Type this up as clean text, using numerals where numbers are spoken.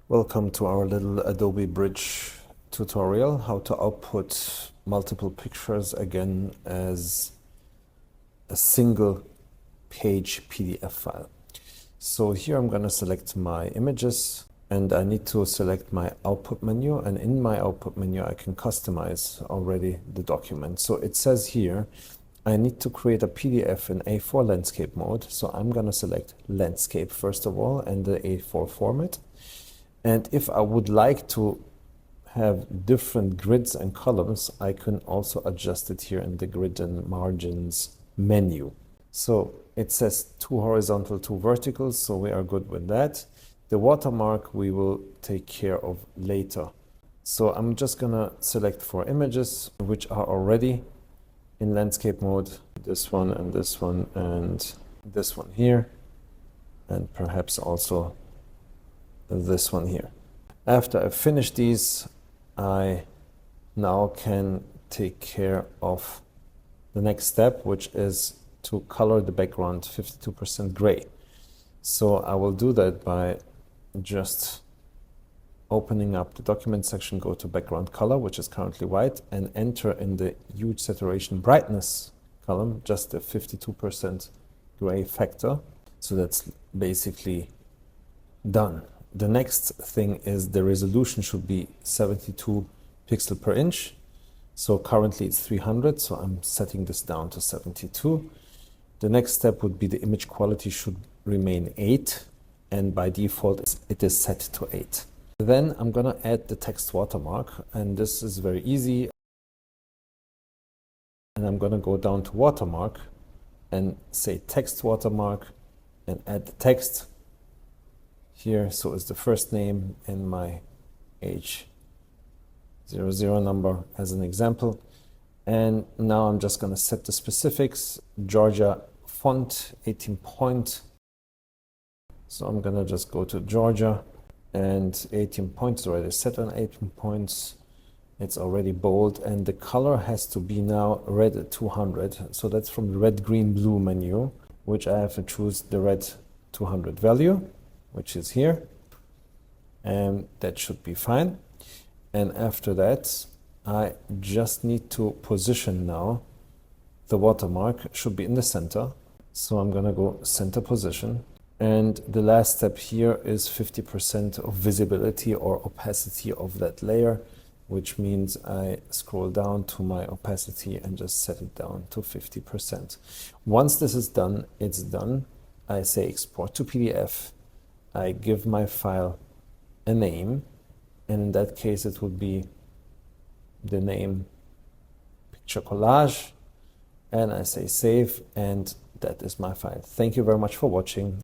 Welcome to our little Adobe Bridge tutorial, how to output multiple pictures again as a single page PDF file. So here I'm going to select my images and I need to select my output menu, and in my output menu I can customize already the document. So it says here I need to create a PDF in A4 landscape mode, so I'm going to select landscape first of all and the A4 format. And if I would like to have different grids and columns, I can also adjust it here in the grid and margins menu. So it says 2 horizontal, 2 vertical, so we are good with that. The watermark we will take care of later. So I'm just gonna select 4 images which are already in landscape mode. This one and this one and this one here, and perhaps also this one here. After I finish these, I now can take care of the next step, which is to color the background 52% gray. So I will do that by just opening up the document section, go to background color, which is currently white, and enter in the huge saturation brightness column just a 52% gray factor. So that's basically done. The next thing is the resolution should be 72 pixel per inch. So currently it's 300, so I'm setting this down to 72. The next step would be the image quality should remain 8, and by default it is set to 8. Then I'm gonna add the text watermark, and this is very easy. And I'm gonna go down to watermark and say text watermark and add the text here. So it's the first name and my H00 number as an example. And now I'm just going to set the specifics. Georgia font 18 point. So I'm going to just go to Georgia, and 18 points already set on 18 points. It's already bold, and the color has to be now red at 200. So that's from the red, green, blue menu, which I have to choose the red 200 value, which is here, and that should be fine. And after that, I just need to position now. The watermark should be in the center, so I'm gonna go center position. And the last step here is 50% of visibility or opacity of that layer, which means I scroll down to my opacity and just set it down to 50%. Once this is done, it's done. I say export to PDF. I give my file a name, and in that case it would be the name picture collage, and I say save, and that is my file. Thank you very much for watching.